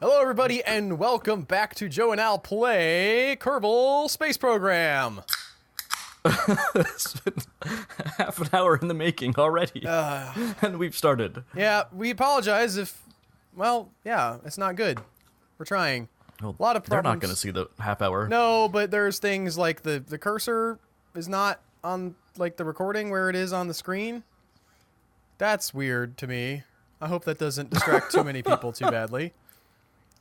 Hello, everybody, and welcome back to Joe and Al Play Kerbal Space Program. It's been half an hour in the making already, and we've started. Yeah, we apologize if, well, yeah, it's not good. We're trying. Well, A lot of problems. they're not going to see the half hour. No, but there's things like the cursor is not on, like, the recording where it is on the screen. That's weird to me. I hope that doesn't distract too many people too badly.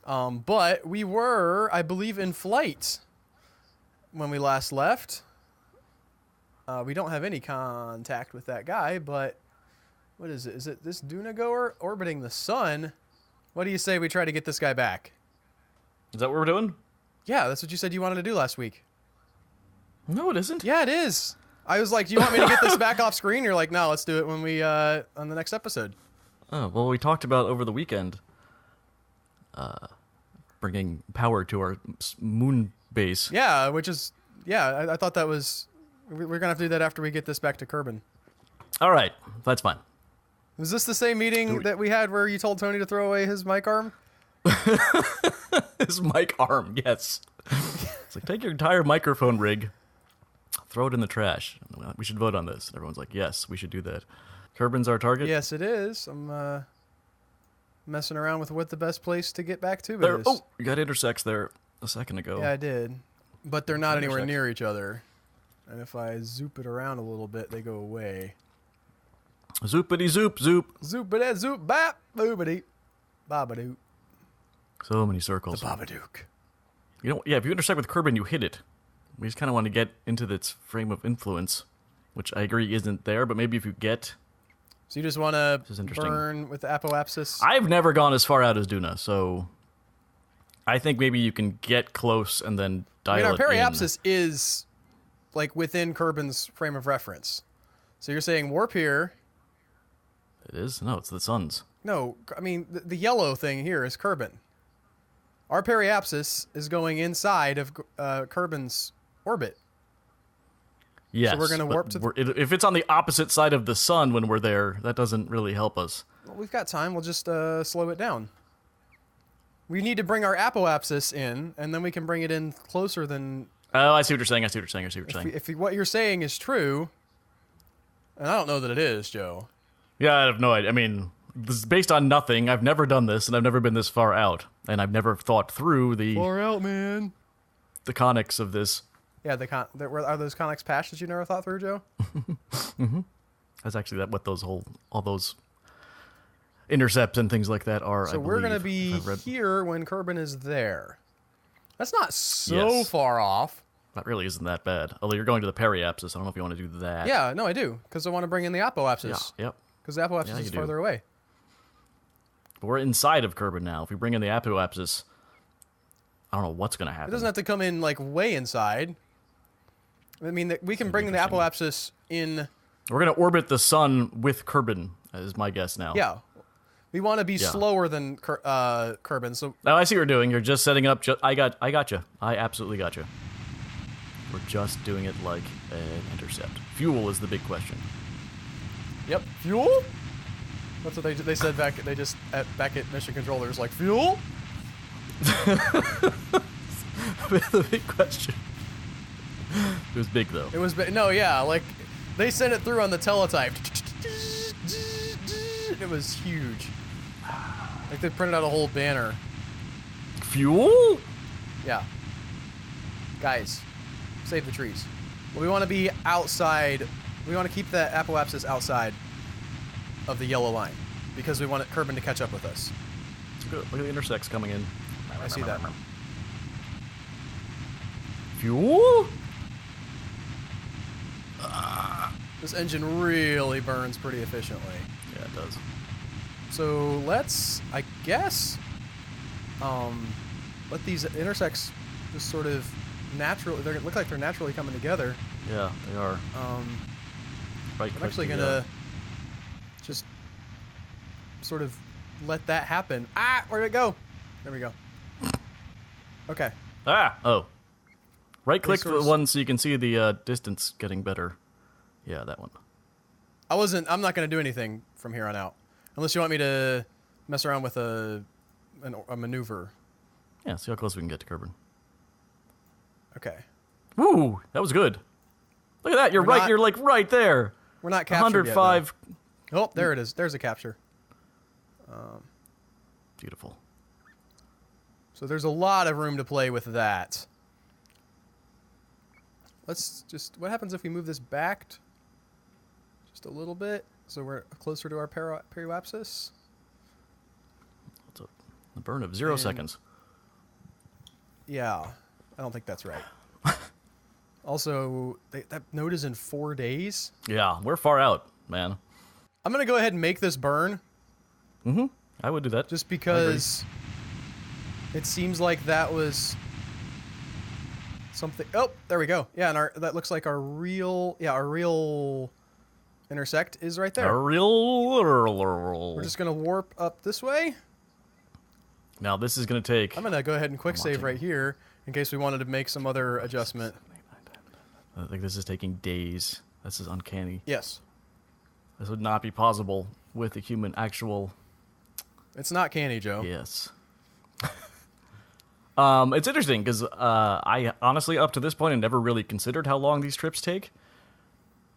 But we were, I believe, in flight when we last left. We don't have any contact with that guy, but what is it? Is it this Duna goer orbiting the sun? What do you say we try to get this guy back? Is that what we're doing? Yeah, that's what you said you wanted to do last week. No, it isn't. Yeah, it is. I was like, do you want me to get this back off screen? You're like, no, let's do it when we, on the next episode. Oh, well, we talked about over the weekend bringing power to our moon base. Yeah, which is, yeah, I thought that was, we're going to have to do that after we get this back to Kerbin. All right, that's fine. Was this the same meeting that we had where you told Tony to throw away his mic arm? His mic arm, yes. It's like, take your entire microphone rig, throw it in the trash. We should vote on this. And everyone's like, yes, we should do that. Kerbin's our target? Yes, it is. I'm messing around with what the best place to get back to There, is. oh, you got intersects there a second ago. Yeah, I did. But they're not anywhere Intersect. near each other. And if I zoop it around a little bit, they go away. Zoopity zoop zoop. Zoopity zoop bap boopity babadook. So many circles. The Babadook. You know, yeah, if you intersect with Kerbin, you hit it. We just kind of want to get into its frame of influence, which I agree isn't there, but maybe if you get... So you just want to This is interesting. burn with the apoapsis? I've never gone as far out as Duna, so I think maybe you can get close and then dial I mean, our it in. periapsis is like within Kerbin's frame of reference. So you're saying warp here. It is? No, it's the sun's. No, I mean, the yellow thing here is Kerbin. Our periapsis is going inside of Kerbin's orbit. Yes, we're gonna but warp to if it's on the opposite side of the sun when we're there, that doesn't really help us. Well, we've got time. We'll just slow it down. We need to bring our apoapsis in, and then we can bring it in closer than... Oh, I see what you're saying. I see what you're saying. If what you're saying is true, and I don't know that it is, Joe. Yeah, I have no idea. I mean, this is based on nothing. I've never done this, and I've never been this far out, and I've never thought through the Far out, man. conics of this. Yeah, are those conics patched that you never thought through, Joe? That's actually what all those intercepts and things like that are. So I we're going to believe, be I've read. here when Kerbin is there. That's not so Yes. far off. That really isn't that bad. Although you're going to the periapsis, I don't know if you want to do that. Yeah, no, I do, because I want to bring in the Yeah. apoapsis. Yep. Because the apoapsis Yeah, is you do. farther away. But we're inside of Kerbin now. If we bring in the apoapsis, I don't know what's going to happen. It doesn't have to come in, like, way inside. I mean, we can bring the interesting. apoapsis in... We're going to orbit the sun with Kerbin, is my guess now. Yeah. We want to be Yeah. slower than Kerbin, so... Now, I see what you're doing. You're just setting up... I got you. I absolutely got you. We're just doing it like an intercept. Fuel is the big question. Yep. Fuel? That's what they said back... They just... back at Mission Control, there's like, fuel? The big question. It was big, though. It was... No, yeah, like... They sent it through on the teletype. It was huge. Like, they printed out a whole banner. Fuel? Yeah. Guys, save the trees. Well, we want to be outside. We want to keep the apoapsis outside of the yellow line because we want Kerbin to catch up with us. Look at the intersects coming in. I see that. Fuel? This engine really burns pretty efficiently. Yeah, it does. So let's, I guess, let these intersects just sort of naturally. They look like they're naturally coming together. Yeah, they are. Right. I'm actually gonna just sort of let that happen. Ah, where'd it go? There we go. Okay. Oh. Right-click sort of the one so you can see the distance getting better. Yeah, that one. I'm not gonna do anything from here on out, unless you want me to mess around with a a maneuver. Yeah, see how close we can get to Kerbin. Okay. Woo! That was good. Look at that. You're right. You're like right there. We're not captured 105. Yet, oh, there it is. There's a capture. Beautiful. So there's a lot of room to play with that. Let's just... What happens if we move this back just a little bit so we're closer to our periapsis? What's up? The burn of 0 seconds. Yeah. I don't think that's right. Also, that node is in 4 days? Yeah, we're far out, man. I'm going to go ahead and make this burn. Mm-hmm. I would do that. Just because it seems like that was something... Oh, there we go. Yeah, and that looks like our real intersect is right there. We're just going to warp up this way. Now, this is going to take... I'm going to go ahead and quick save right here in case we wanted to make some other adjustment. I think this is taking days. This is uncanny. Yes. This would not be possible with a human actual... It's not canny, Joe. Yes. It's interesting because I honestly, up to this point, had never really considered how long these trips take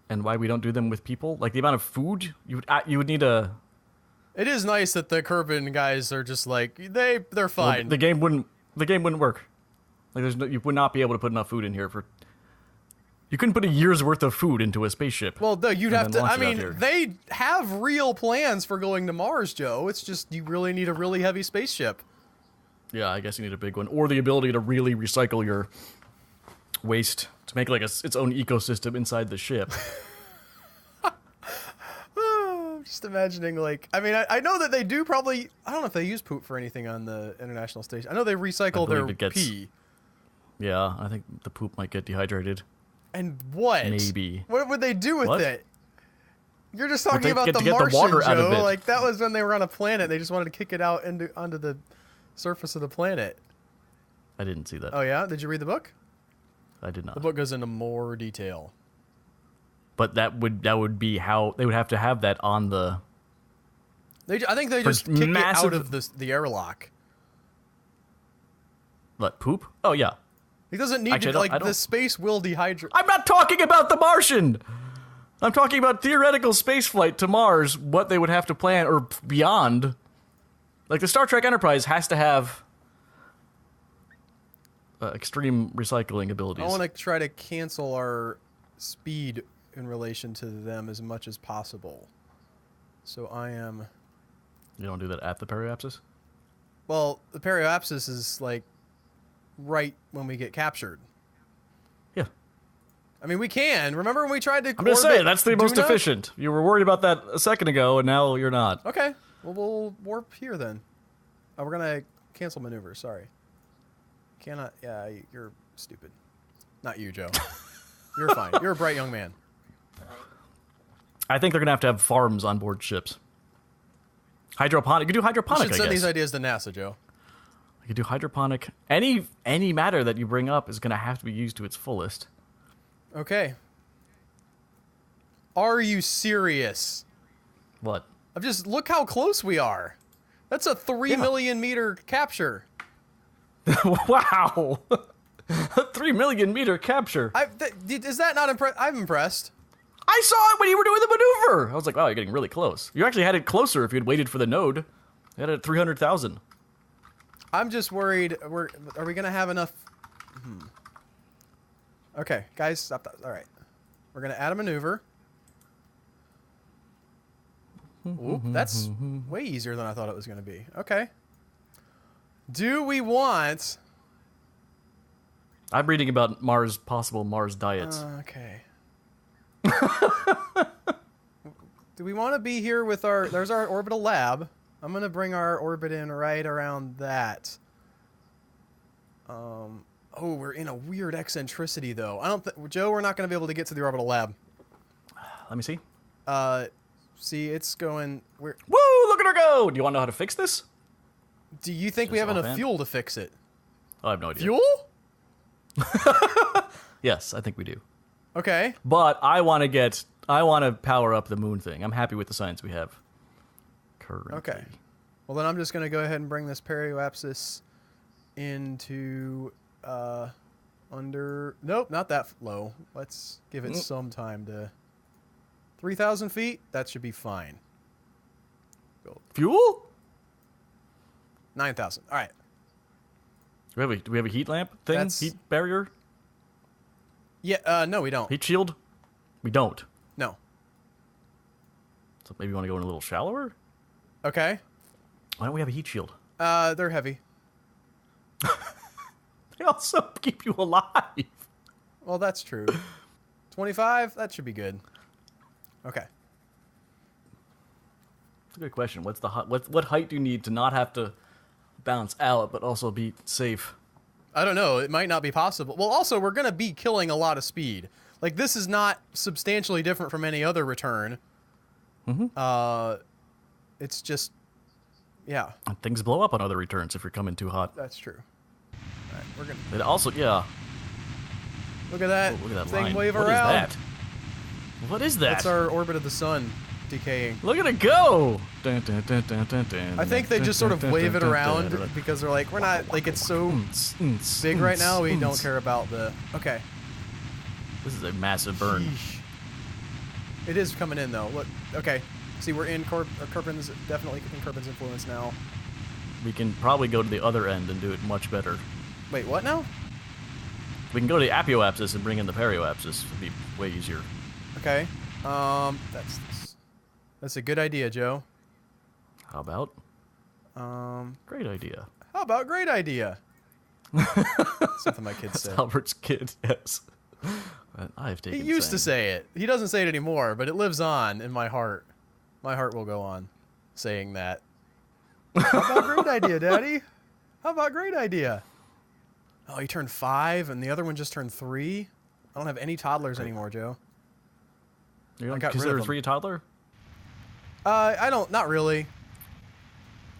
and why we don't do them with people. Like the amount of food you would need a... It is nice that the Kerbin guys are just like, they're fine. Well, the game wouldn't work. Like you would not be able to put enough food in here for... You couldn't put a year's worth of food into a spaceship. Well, no, you'd have to... I mean, they have real plans for going to Mars, Joe. It's just you really need a really heavy spaceship. Yeah, I guess you need a big one. Or the ability to really recycle your waste to make like its own ecosystem inside the ship. Just imagining, like... I mean, I know that they do probably... I don't know if they use poop for anything on the International Station. I know they recycle their pee. Yeah, I think the poop might get dehydrated. And what? Maybe. What would they do with it? You're just talking about the Martian, the water Joe. out of it. Like, that was when they were on a planet. They just wanted to kick it out onto the surface of the planet. I didn't see that. Oh, yeah? Did you read the book? I did not. The book goes into more detail. But that would be how... They would have to have that on the... I think they just kick it out of the airlock. What, poop? Oh, yeah. He doesn't need to, like, the space will dehydrate. I'm not talking about the Martian! I'm talking about theoretical spaceflight to Mars, what they would have to plan, or beyond. Like, the Star Trek Enterprise has to have extreme recycling abilities. I want to try to cancel our speed in relation to them as much as possible. So I am... You don't do that at the periapsis? Well, the periapsis is, like... right when we get captured. Yeah. I mean, we can. Remember when we tried to... I'm just saying, that's the most efficient. You were worried about that a second ago, and now you're not. Okay. Well, we'll warp here then. Oh, we're going to cancel maneuver. Sorry. Cannot... Yeah, you're stupid. Not you, Joe. You're fine. You're a bright young man. I think they're going to have farms on board ships. Hydroponic. You could do hydroponic, You should send these ideas to NASA, Joe. You could do hydroponic. Any matter that you bring up is going to have to be used to its fullest. Okay. Are you serious? What? Look how close we are. That's a 3 million meter capture. Wow. A 3 million meter capture. Is that not impressive? I'm impressed. I saw it when you were doing the maneuver. I was like, wow, you're getting really close. You actually had it closer if you had waited for the node. You had it at 300,000. I'm just worried. Are we gonna have enough? Okay, guys, stop that. All right, we're gonna add a maneuver. Ooh, that's way easier than I thought it was gonna be. Okay. Do we want? I'm reading about possible Mars diets. Okay. Do we want to be here with there's our orbital lab. I'm going to bring our orbit in right around that. Oh, we're in a weird eccentricity, though. Joe, we're not going to be able to get to the orbital lab. Let me see. See, it's going... Woo! Look at her go! Do you want to know how to fix this? Do you think we have enough fuel to fix it? Oh, I have no idea. Fuel? Yes, I think we do. Okay. But I want to power up the moon thing. I'm happy with the science we have currently. Okay. Well, then I'm just going to go ahead and bring this periapsis into under... Nope, not that low. Let's give it some time to... 3,000 feet? That should be fine. Fuel? 9,000. All right. Do we have a heat lamp thing? That's- Heat barrier? Yeah, no, we don't. Heat shield? We don't. No. So maybe you want to go in a little shallower? Okay. Why don't we have a heat shield? They're heavy. They also keep you alive. Well, that's true. 25? That should be good. Okay. That's a good question. What's the what height do you need to not have to bounce out, but also be safe? I don't know. It might not be possible. Well, also, we're going to be killing a lot of speed. Like, this is not substantially different from any other return. Mm-hmm. It's just... Yeah. And things blow up on other returns if you're coming too hot. That's true. All right, we're going to... It also, yeah. Look at that, Look at that thing line. wave What around. is that? What is that? That's our orbit of the sun decaying. Look at it go! I think they just sort of wave it around because they're like, we're not, like, it's so big right now, we don't care about the... Okay. This is a massive burn. Sheesh. It is coming in, though. Look, okay. See, we're in Kerbin's, definitely in Kerbin's influence now. We can probably go to the other end and do it much better. Wait, what now? We can go to the apioapsis and bring in the perioapsis. It'd be way easier. Okay. That's a good idea, Joe. How about? Great idea. How about great idea? Something my kid said. Albert's kid, yes. I've taken. He used to say it. He doesn't say it anymore, but it lives on in my heart. My heart will go on saying that. How about great idea, Daddy? How about great idea? Oh, he turned 5, and the other one just turned 3. I don't have any toddlers anymore, Joe. You don't got rid of consider them. 3 a toddler? I don't. Not really.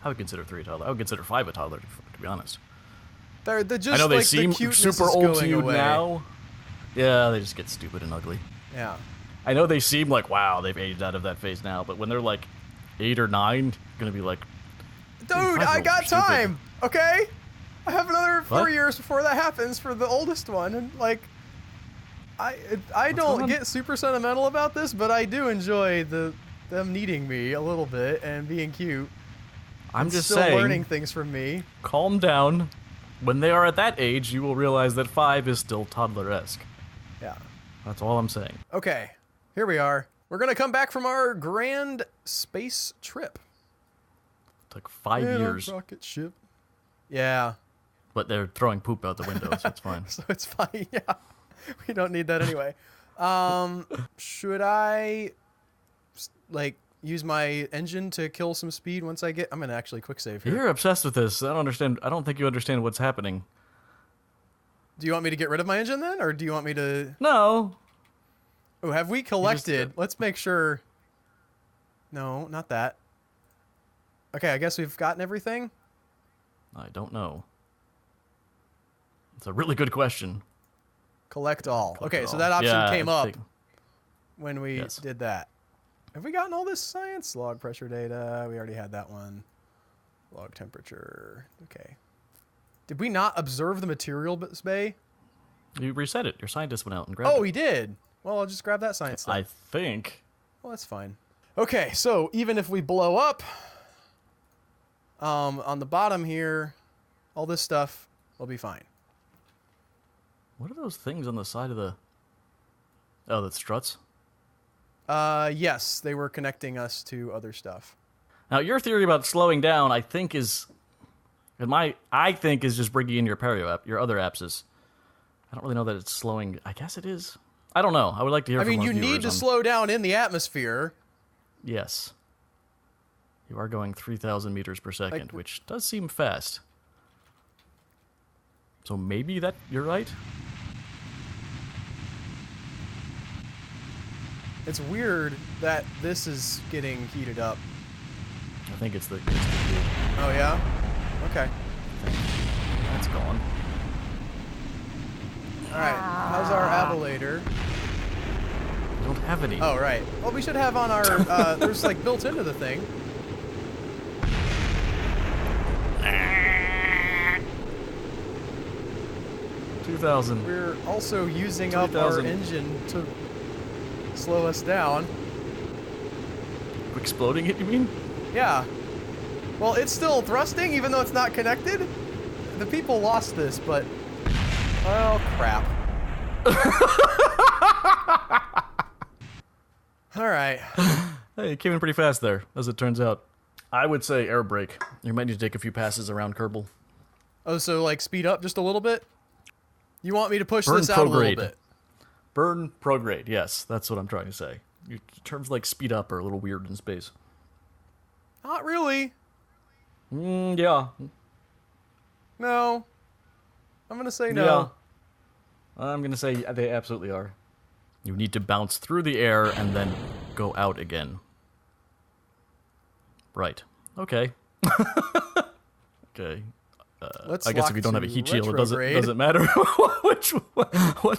I would consider 3 a toddler. I would consider 5 a toddler, to be honest. They're just I know they like seem the cuteness super is old to going you away. now. Yeah, they just get stupid and ugly. Yeah. I know they seem like, wow, they've aged out of that phase now, but when they're like 8 or 9, you're going to be like, Dude, I got time. Okay. I have another 4 What? years before that happens for the oldest one, and like, I don't on? get super sentimental about this, but I do enjoy them needing me a little bit and being cute. I'm and just still saying, learning things from me. calm down. When they are at that age, you will realize that 5 is still toddler-esque. Yeah. That's all I'm saying. Okay. Here we are. We're gonna come back from our grand space trip. Took 5 In our years, rocket ship. Yeah. but they're throwing poop out the window, so it's fine. So it's fine. Yeah. We don't need that anyway. Should I like use my engine to kill some speed once I get... I'm gonna actually quick save here. You're obsessed with this. I don't understand. I don't think you understand what's happening. Do you want me to get rid of my engine then, or do you want me to... No. Oh, have we collected? Let's make sure... No, not that. Okay, I guess we've gotten everything. I don't know. It's a really good question. Collect all. Collect Okay, it so all. that option Yeah, came I up think- when we Yes. did that. Have we gotten all this science? Log pressure data. We already had that one. Log temperature. Okay. Did we not observe the material bay? You reset it. Your scientist went out and grabbed Oh, it. he did. Well, I'll just grab that science then. I think. Well, that's fine. Okay, so even if we blow up, on the bottom here, all this stuff will be fine. What are those things on the side of the... Oh, that's struts? Yes, they were connecting us to other stuff. Now, your theory about slowing down, I think is... I think is just bringing in your your other apses. I don't really know that it's slowing... I guess it is. I don't know. I would like to hear I from mean, our you need viewers to on- slow down in the atmosphere. Yes. You are going 3,000 meters per second, Like- which does seem fast. So maybe that you're right? It's weird that this is getting heated up. I think it's the... Oh, yeah? Okay. That's gone. All right. How's our ablator? We don't have any. Oh, right. Well, we should have on our... there's, like, built into the thing. 2,000. We're also using up our 3,000. engine to slow us down. Exploding it, you mean? Yeah. Well, it's still thrusting, even though it's not connected. The people lost this, but... Oh, crap. Alright. Hey, it came in pretty fast there, as it turns out. I would say air brake. You might need to take a few passes around Kerbal. Oh, so, like, speed up just a little bit? You want me to push Burn this out a little prograde. bit? Burn prograde, yes, that's what I'm trying to say. Terms like speed up are a little weird in space. Not really. Yeah. No. I'm gonna say no. Yeah. I'm gonna say they absolutely are. You need to bounce through the air and then go out again. Right. Okay. Okay. Let's I guess lock if you don't have a to heat shield, it retrograde. doesn't matter what's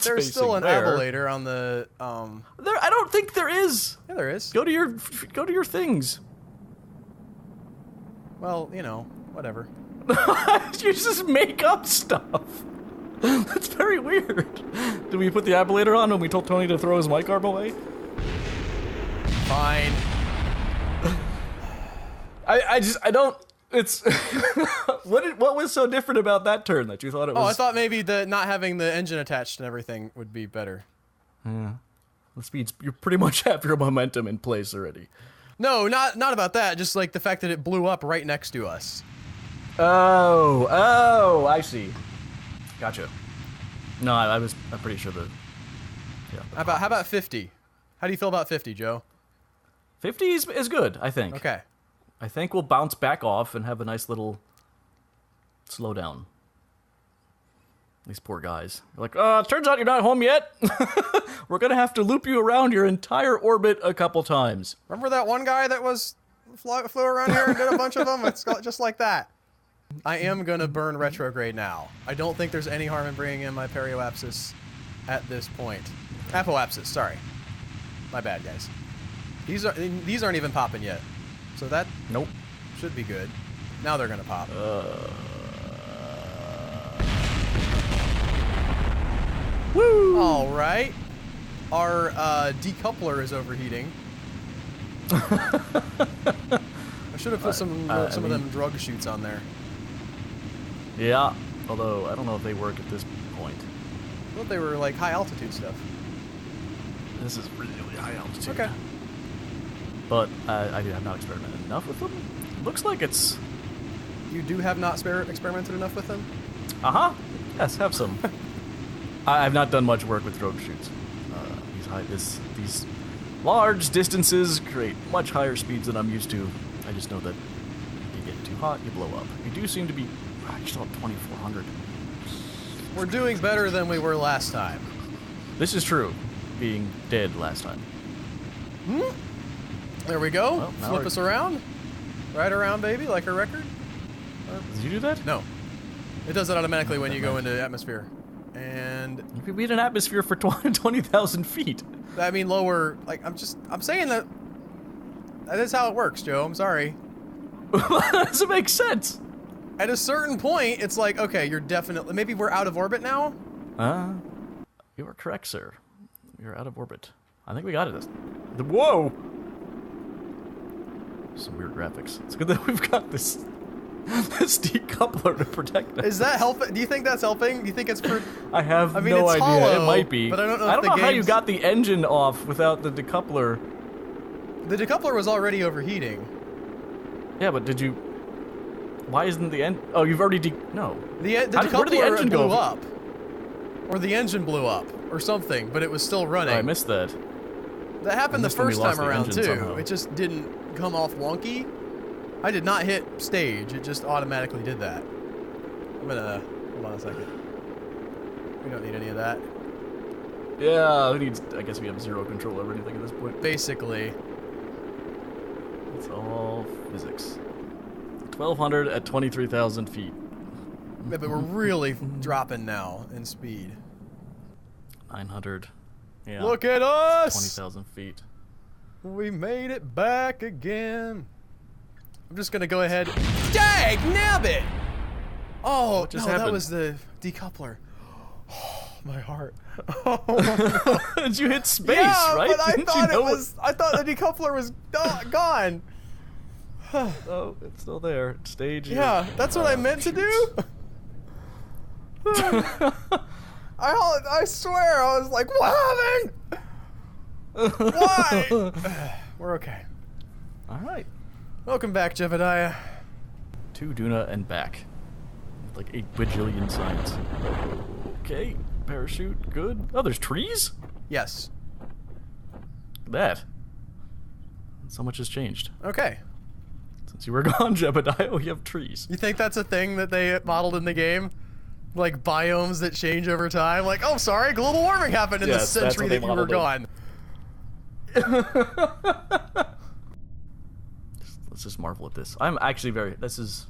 There's facing still an there. ablator on the There, I don't think there is. Yeah, there is. Go to your things. Well, you know, whatever. You just make up stuff. That's very weird. Did we put the ablator on when we told Tony to throw his mic arm away? Fine. I don't. It's what was so different about that turn that you thought it was? Oh, I thought maybe the not having the engine attached and everything would be better. Yeah. The speeds, you pretty much have your momentum in place already. No, not about that. Just like the fact that it blew up right next to us. Oh, I see. Gotcha. No, I'm pretty sure that. Yeah. How about 50? How do you feel about 50, Joe? 50 is good, I think. Okay. I think we'll bounce back off and have a nice little slow down. These poor guys. They're like, turns out you're not home yet. We're gonna have to loop you around your entire orbit a couple times. Remember that one guy that flew around here and did a bunch of them? It's just like that. I am gonna burn retrograde now. I don't think there's any harm in bringing in my perioapsis at this point. Apoapsis, sorry. My bad, guys. These aren't even popping yet, so that Nope. should be good. Now they're gonna pop. Woo! All right. Our decoupler is overheating. I should have put some of them drug chutes on there. Yeah. Although I don't know if they work at this point. I thought they were like high altitude stuff. This is really high altitude. Okay. But I have not experimented enough with them. Looks like it's. You do have not experimented enough with them? Yes, have some. I've not done much work with drone shoots. These large distances create much higher speeds than I'm used to. I just know that you get too hot, you blow up. You do seem to be. You're still at 2,400. We're doing better than we were last time. This is true. Being dead last time. There we go. Well, now Flip us around. Right around, baby, like a record. Did you do that? No. It does it automatically when you go into atmosphere. And You could be in an atmosphere for 20,000 feet. I mean lower, like I'm saying that is how it works, Joe. I'm sorry. That doesn't make sense. At a certain point, it's like, okay, you're definitely, maybe we're out of orbit now? You are correct, sir. You're out of orbit. I think we got it. Whoa! Some weird graphics. It's good that we've got this decoupler to protect us. Is that helping? Do you think that's helping? Do you think it's for... I have I mean, no it's idea. hollow, It might be. but I don't know I if don't the know how you game's- got the engine off without the decoupler. The decoupler was already overheating. Yeah, but did you... Why isn't the end... Oh, you've already No. The Where decoupler did the engine blew go? up. Or the engine blew up. Or something, but it was still running. Oh, I missed that. That happened the missed when we first lost time the around, engine too. somehow. It just didn't come off wonky. I did not hit stage. It just automatically did that. I'm gonna... Hold on a second. We don't need any of that. Yeah, who needs... I guess we have zero control over anything at this point. Basically. It's all physics. 1,200 at 23,000 feet. Yeah, but we're really dropping now in speed. 900. Yeah. Look at us! 20,000 feet. We made it back again. I'm just gonna go ahead. Dag nabbit! Oh, What just no, that happened? was the decoupler. my heart. Oh, Did you hit space, yeah, right? but I Didn't thought you know it was. I thought the decoupler was gone. Oh, it's still there. Stage. Yeah, that's what I meant to do. I swear, I was like, what happened? Why? We're okay. All right. Welcome back, Jebediah. To Duna and back. With like 8 bajillion signs. Okay, parachute, good. Oh, there's trees? Yes. Look at that. So much has changed. Okay. Since you were gone, Jebediah, we have trees. You think that's a thing that they modeled in the game? Like biomes that change over time? Like, oh, sorry, global warming happened in the Yes, that's century what they that you were modeled gone. Let's just marvel at this. I'm actually very... This is...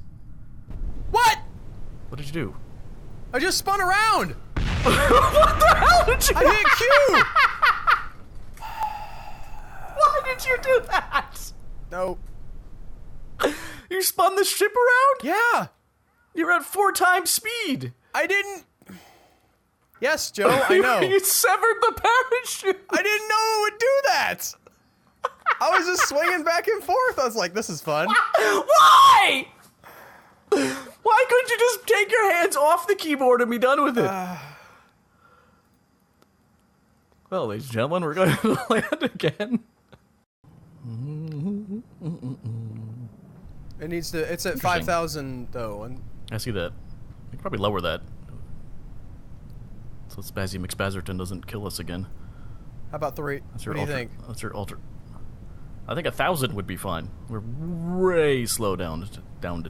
What? What did you do? I just spun around. What the hell did you... I hit Q. Why did you do that? No. You spun the ship around? Yeah. You're at 4 times speed. I didn't. Yes, Joe, I know. You severed the parachute. I didn't know it would do that. I was just swinging back and forth. I was like, this is fun. Why? Why couldn't you just take your hands off the keyboard and be done with it? Well, ladies and gentlemen, we're going to land again. It needs to. It's at 5,000 though, and I see that. We could probably lower that. So Spazzy McSpazzerton doesn't kill us again. how about 3? That's What do you think? That's your alter. I think 1,000 would be fine. We're way slow down. Down.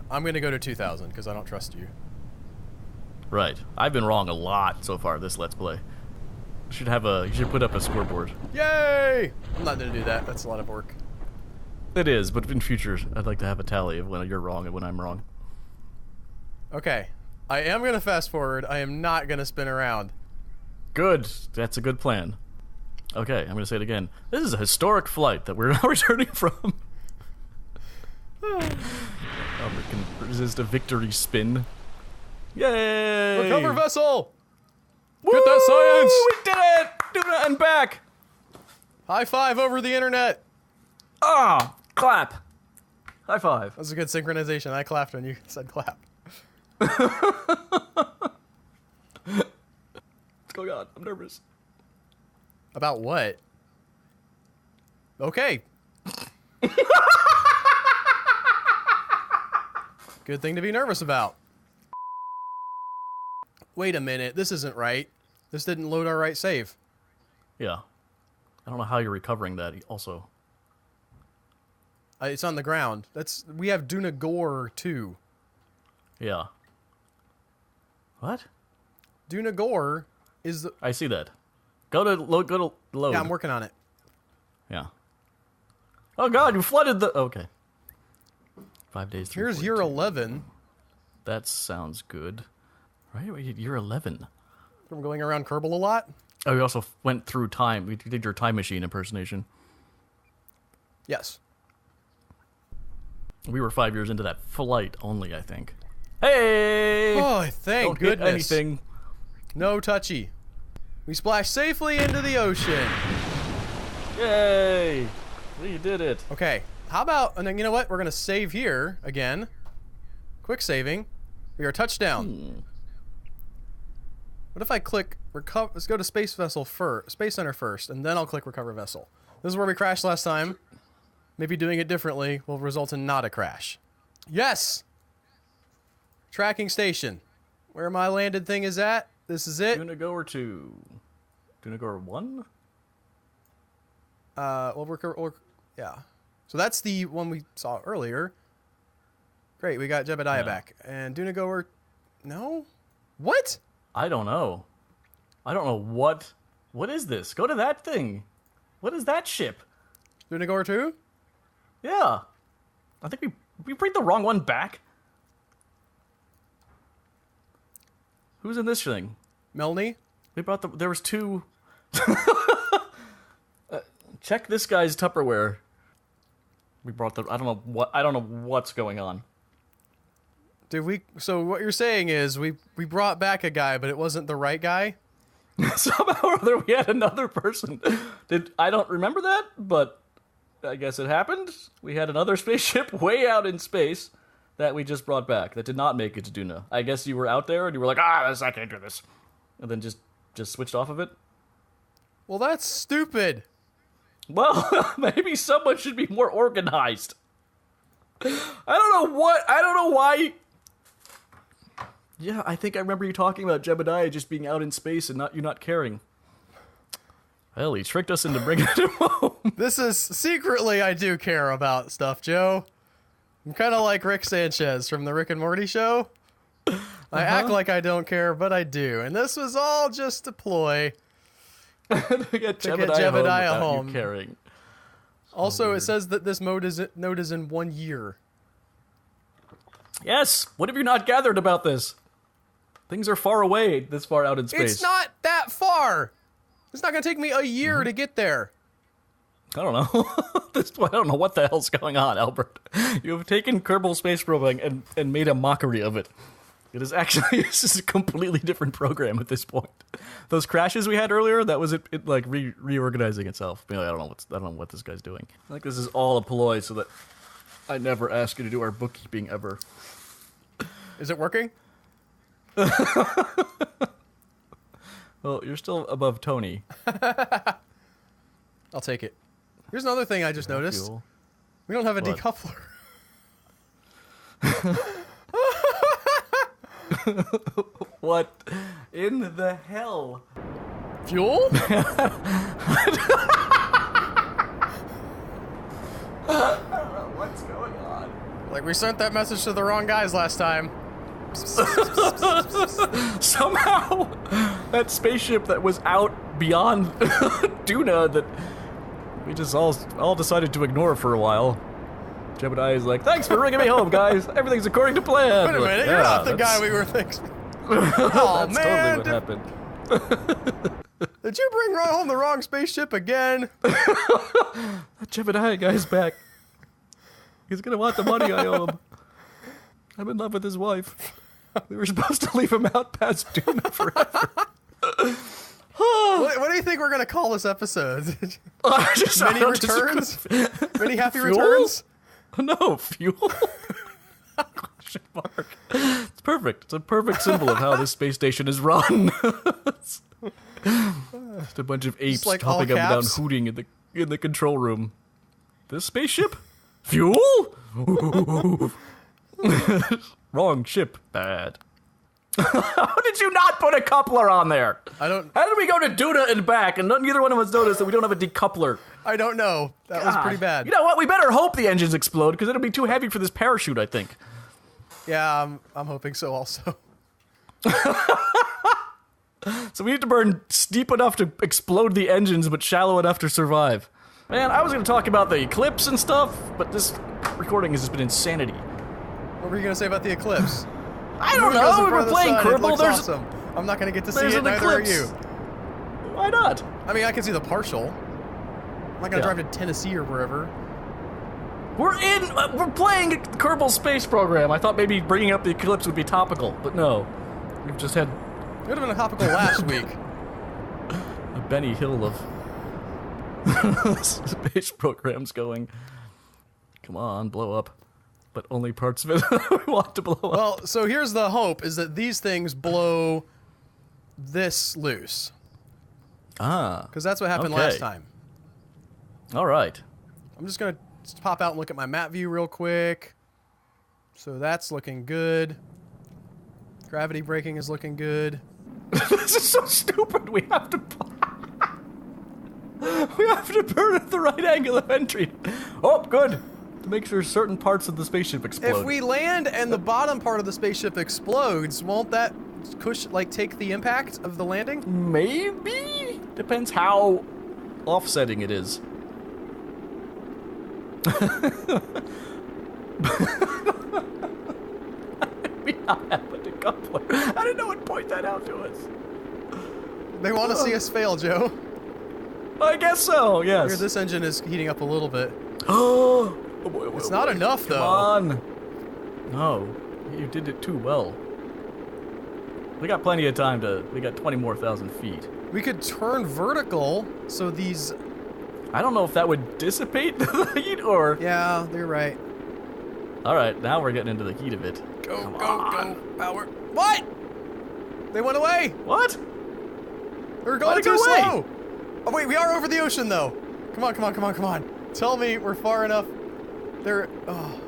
I'm gonna go to 2,000 because I don't trust you. Right. I've been wrong a lot so far this Let's Play. You should put up a scoreboard. Yay! I'm not gonna do that. That's a lot of work. It is, but in future, I'd like to have a tally of when you're wrong and when I'm wrong. Okay. I am gonna fast forward. I am not gonna spin around. Good. That's a good plan. Okay, I'm gonna say it again. This is a historic flight that we're now returning from. Oh, we can resist a victory spin. Yay! Recover vessel! Woo! Get that science! We did it! Duna and back! High five over the internet! Ah! Clap! High five. That was a good synchronization. I clapped when you said clap. What's going on? I'm nervous. About what? Okay. Good thing to be nervous about. Wait a minute. This isn't right. This didn't load our right save. Yeah. I don't know how you're recovering that also. It's on the ground. We have Duna Gore too. Yeah. What? Duna Gore is the... I see that. Go to load. Yeah, I'm working on it. Yeah. Oh god, you flooded the... Okay. 5 days through Here's 42. year 11. That sounds good. Right? Year 11. From going around Kerbal a lot? Oh, we also went through time. We did your time machine impersonation. Yes. We were 5 years into that flight only, I think. Hey! Oh, thank Don't hit goodness. anything. No touchy. We splashed safely into the ocean. Yay! We did it. Okay. How about, and then you know what? We're going to save here again. Quick saving. We are touchdown. What if I click recover? Let's go to Space Vessel first, Space Center first, and then I'll click Recover Vessel. This is where we crashed last time. Maybe doing it differently will result in not a crash. Yes! Tracking station. Where my landed thing is at. This is it. Duna Goer 2. Duna Goer 1? Yeah. So that's the one we saw earlier. Great, we got Jebediah back. And Duna Goer... No? What? I don't know. I don't know what... What is this? Go to that thing. What is that ship? Duna Goer 2? Yeah. I think we bring the wrong one back. Who's in this thing? Melanie? We brought there was 2... check this guy's Tupperware. We brought I don't know what's going on. So what you're saying is we brought back a guy, but it wasn't the right guy? Somehow or other, we had another person. I don't remember that, but I guess it happened. We had another spaceship way out in space that we just brought back that did not make it to Duna. I guess you were out there and you were like, I can't do this. And then just switched off of it. Well, that's stupid. Well, maybe someone should be more organized. I don't know why. Yeah, I think I remember you talking about Jebediah just being out in space and you not caring. Hell, he tricked us into bringing him home. This is secretly I do care about stuff, Joe. I'm kind of like Rick Sanchez from the Rick and Morty show. I act like I don't care, but I do. And this was all just a ploy to get Jebediah home. You caring. Also, it says that this node is in 1 year. Yes. What have you not gathered about this? Things are far away this far out in space. It's not that far. It's not going to take me a year to get there. I don't know. I don't know what the hell's going on, Albert. You have taken Kerbal space probing and made a mockery of it. It is actually this is a completely different program at this point. Those crashes we had earlier, that was it like reorganizing itself. I don't know what this guy's doing. I think this is all a ploy so that I never ask you to do our bookkeeping ever. Is it working? Well, you're still above Tony. I'll take it. Here's another thing I just noticed. Fuel. We don't have a decoupler. What in the hell? Fuel? What's going on? Like, we sent that message to the wrong guys last time. Somehow, that spaceship that was out beyond Duna that we just all decided to ignore for a while. Jebediah is like, thanks for bringing me home, guys. Everything's according to plan. Wait a minute, you're not the guy we were thinking. Oh, that's man. totally what happened. Did you bring home the wrong spaceship again? That Jebediah guy's back. He's gonna want the money I owe him. I'm in love with his wife. We were supposed to leave him out past Duna forever. What do you think we're gonna call this episode? Many returns? Many happy Fuel? returns? No, fuel? Question mark. It's perfect. It's a perfect symbol of how this space station is run. Just a bunch of apes like hopping all up and down, caps? hooting in the control room. This spaceship? Fuel? Wrong ship. Bad. How did you not put a coupler on there? I don't. How did we go to Duna and back, and neither one of us noticed that we don't have a decoupler? I don't know. That was pretty bad. You know what? We better hope the engines explode, because it'll be too heavy for this parachute, I think. Yeah, I'm hoping so also. So we need to burn steep enough to explode the engines, but shallow enough to survive. Man, I was going to talk about the eclipse and stuff, but this recording has just been insanity. What were you gonna say about the eclipse? I don't know. We were playing Kerbal. There's awesome. I'm not gonna get to see there's it. an Neither are eclipse. you. Why not? I mean, I can see the partial. I'm not gonna drive to Tennessee or wherever. We're playing Kerbal space program. I thought maybe bringing up the eclipse would be topical, but no. We've just had It would have been a topical last week. a Benny Hill of space programs going. Come on, blow up. But only parts of it we want to blow up. Well, so here's the hope, is that these things blow this loose. Ah. Because that's what happened Okay. last time. All right. I'm just going to pop out and look at my map view real quick. So that's looking good. Gravity braking is looking good. This is so stupid. We have to burn at the right angle of entry. Oh, good. To make sure certain parts of the spaceship explode. If we land and the bottom part of the spaceship explodes, won't that take the impact of the landing? Maybe? Depends how offsetting it is. We not have a decoupler. I didn't know it would point that out to us. They want to see us fail, Joe. I guess so, yes. Here, this engine is heating up a little bit. Oh boy, It's not enough, though. Come on. No. You did it too well. We got plenty of time to... We got 20 more thousand feet. We could turn vertical, so these... I don't know if that would dissipate the heat, or... Yeah, you're right. Alright, now we're getting into the heat of it. Go, Come go, on. go. Power. What? They went away! What? They were going Why'd it too go away? slow! Oh wait, we are over the ocean though! Come on, come on, come on, come on. Tell me we're far enough. There... Oh.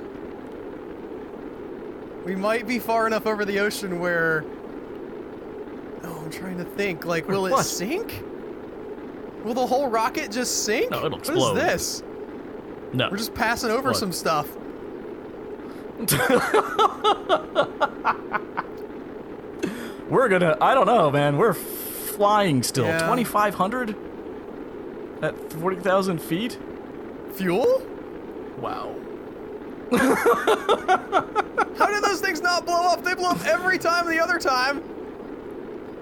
We might be far enough over the ocean where... Oh, I'm trying to think. Like, will it What? sink? Will the whole rocket just sink? No, it'll explode. What is this? No. We're just passing over What? some stuff. We're gonna... I don't know, man. We're flying still. Yeah. 2,500? At 40,000 feet? Fuel? Wow. How did those things not blow up? They blow up every time the other time.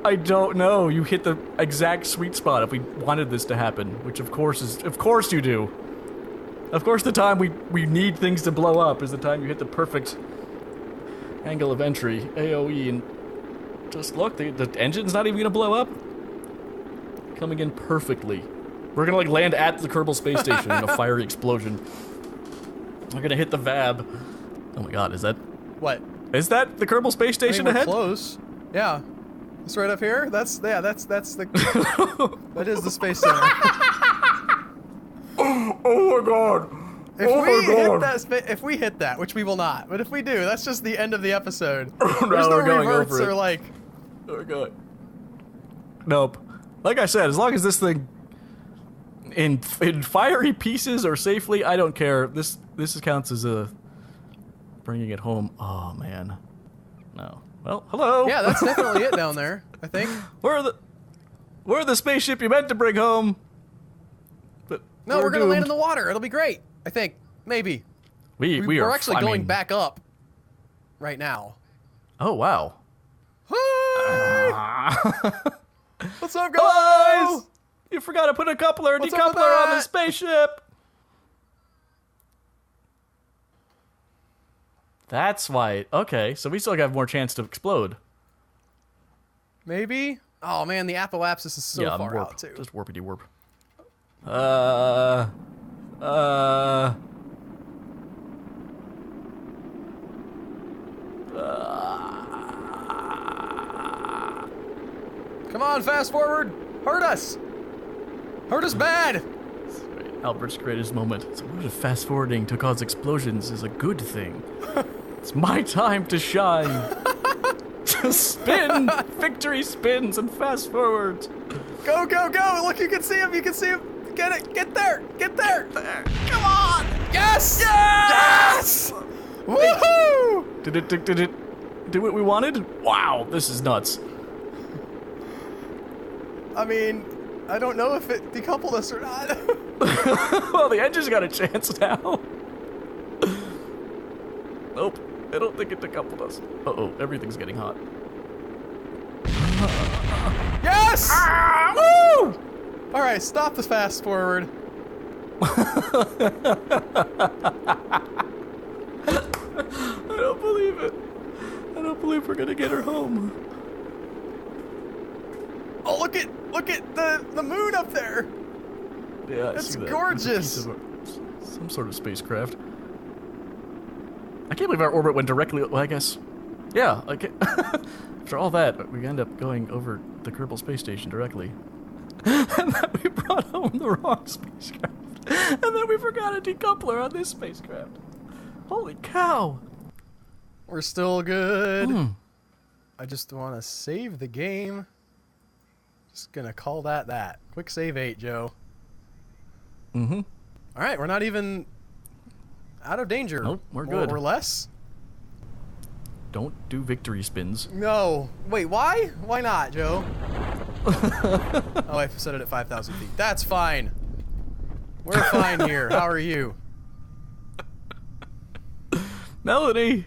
I don't know. You hit the exact sweet spot if we wanted this to happen, which of course is... Of course you do. Of course the time we need things to blow up is the time you hit the perfect angle of entry, AOE, and just look, the engine's not even gonna blow up. Coming in perfectly. We're gonna like land at the Kerbal space station in a fiery explosion. We're gonna hit the VAB. Oh my god, is that What? the Kerbal space station I mean, we're ahead? close. Yeah. It's right up here. That's the that is the space center. Oh my god. If we hit that, which we will not, but if we do, that's just the end of the episode. There's No, no we're going reverts over it. or like... We're going. Nope. Like I said, as long as this thing in fiery pieces or safely, I don't care. This counts as a bringing it home. Oh man. No. Well, hello. Yeah, that's definitely it down there, I think. We're the spaceship you meant to bring home. But No, we're gonna land in doomed. the water. It'll be great. I think. Maybe. We're actually I going mean- back up right now. Oh wow. Hey! What's up, guys? Hello! You forgot to put a coupler What's up with decoupler on the that? spaceship. That's why. Okay, so we still have more chance to explode. Maybe? Oh man, the apoapsis is so yeah, far warp. out too. Just warpity warp. Come on, fast forward! Hurt us! Hurt us bad! Albert's greatest moment. So what if fast forwarding to cause explosions is a good thing? It's my time to shine. To spin! Victory spins and fast forwards. Go, go, go! Look, you can see him! You can see him! Get it! Get there! Get there! Come on! Yes! Yes! Woohoo! Did it do what we wanted? Wow, this is nuts. I mean, I don't know if it decoupled us or not. Well, the engine's got a chance now. Nope, I don't think it decoupled us. Uh-oh, everything's getting hot. Yes! Woo! All right, stop the fast forward. I don't believe it. I don't believe we're gonna get her home. Oh, look at the moon up there. Yeah, I It's see that. gorgeous. It's a piece of some sort of spacecraft. I can't believe our orbit went directly. Well, I guess. Yeah. Okay. After all that, we end up going over the Kerbal space station directly, and then we brought home the wrong spacecraft, and then we forgot a decoupler on this spacecraft. Holy cow! We're still good. Hmm. I just want to save the game. Just gonna call that. Quick save 8, Joe. Mm-hmm. All right, we're not even out of danger. Nope, we're More good. or less. Don't do victory spins. No. Wait, why? Why not, Joe? Oh, I set it at 5,000 feet. That's fine. We're fine here. How are you? Melanie,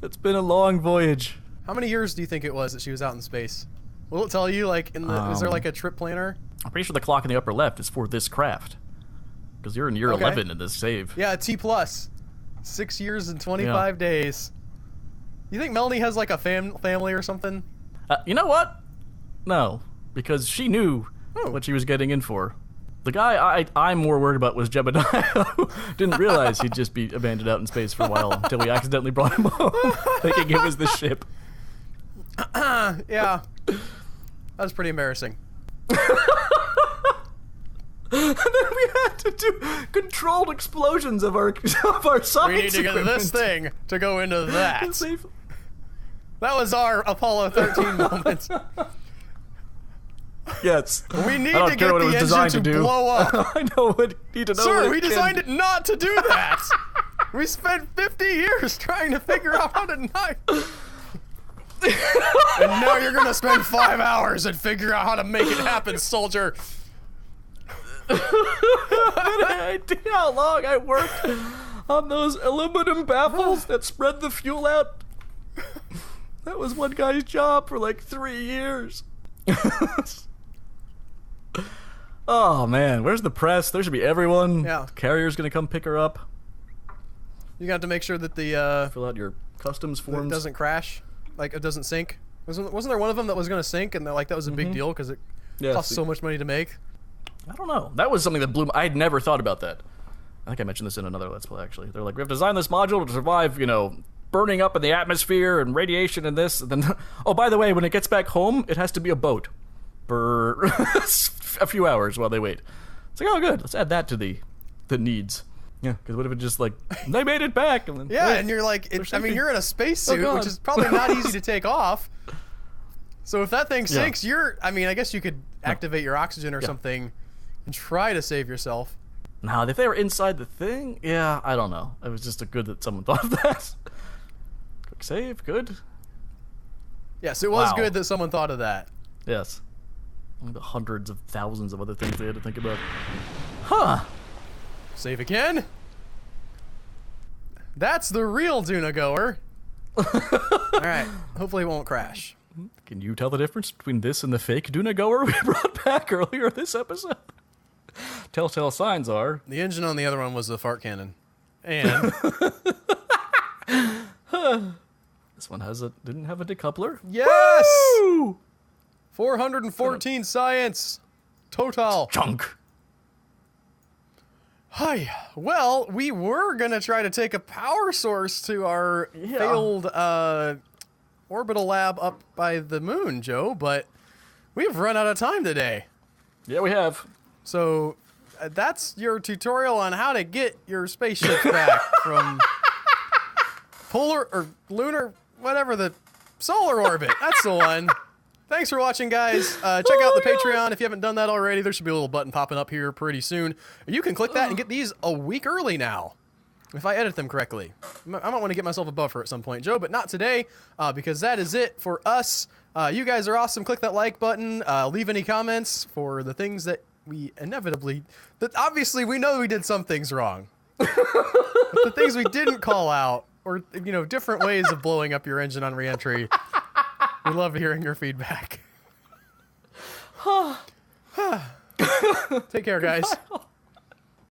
it's been a long voyage. How many years do you think it was that she was out in space? Will it tell you, like, is there like a trip planner? I'm pretty sure the clock in the upper left is for this craft. Because you're in year Okay. 11 in this save. Yeah, T+. 6 years and 25 days. You think Melanie has like a family or something? You know what? No, because she knew what she was getting in for. The guy I'm more worried about was Jebediah, who didn't realize he'd just be abandoned out in space for a while until we accidentally brought him home, thinking it was the ship. Yeah. That was pretty embarrassing. And then we had to do controlled explosions of our science We need to get this thing to go into that. That was our Apollo 13 moment. Yes. We need to get the engine to blow up. I need to know. Sir, we designed it not to do that. We spent 50 years trying to figure out how to not. And now you're gonna spend 5 hours and figure out how to make it happen, soldier. I idea how long I worked on those aluminum baffles that spread the fuel out. That was one guy's job for like 3 years. Oh man, where's the press? There should be everyone. Yeah. Carrier's gonna come pick her up. You got to make sure that the Fill out your customs it forms. doesn't crash, like it doesn't sink. Wasn't there one of them that was gonna sink, and like that was a big deal because it cost so much money to make? I don't know. That was something that blew. I had never thought about that. I think I mentioned this in another Let's Play. Actually, they're like, we have designed this module to survive, burning up in the atmosphere and radiation and this. And then, oh, by the way, when it gets back home, it has to be a boat for a few hours while they wait. It's like, oh, good. Let's add that to the needs. Yeah, because what if it just like they made it back? And then, and you're like, you're in a spacesuit, which is probably not easy to take off. So if that thing sinks, I guess you could activate your oxygen or something and try to save yourself. Now, if they were inside the thing, I don't know. It was just good that someone thought of that. Quick save, good. Yes, it was good that someone thought of that. Yes. Only the hundreds of thousands of other things they had to think about. Huh. Save again. That's the real Duna goer. Alright, hopefully it won't crash. Can you tell the difference between this and the fake Duna goer we brought back earlier this episode? Telltale signs are... The engine on the other one was the fart cannon. And... This one didn't have a decoupler. Yes! Woo! 414 science. Total. Junk. Hi. Well, we were going to try to take a power source to our failed orbital lab up by the moon, Joe, but we've run out of time today. Yeah, we have. So that's your tutorial on how to get your spaceship back from polar or lunar, whatever, the solar orbit. That's the one. Thanks for watching, guys. Check out the Patreon if you haven't done that already. There should be a little button popping up here pretty soon. You can click that and get these a week early now, if I edit them correctly. I might want to get myself a buffer at some point, Joe, but not today, because that is it for us. You guys are awesome. Click that like button. Leave any comments for the things that we obviously we know we did some things wrong. But the things we didn't call out, or different ways of blowing up your engine on reentry. We love hearing your feedback. Take care, guys.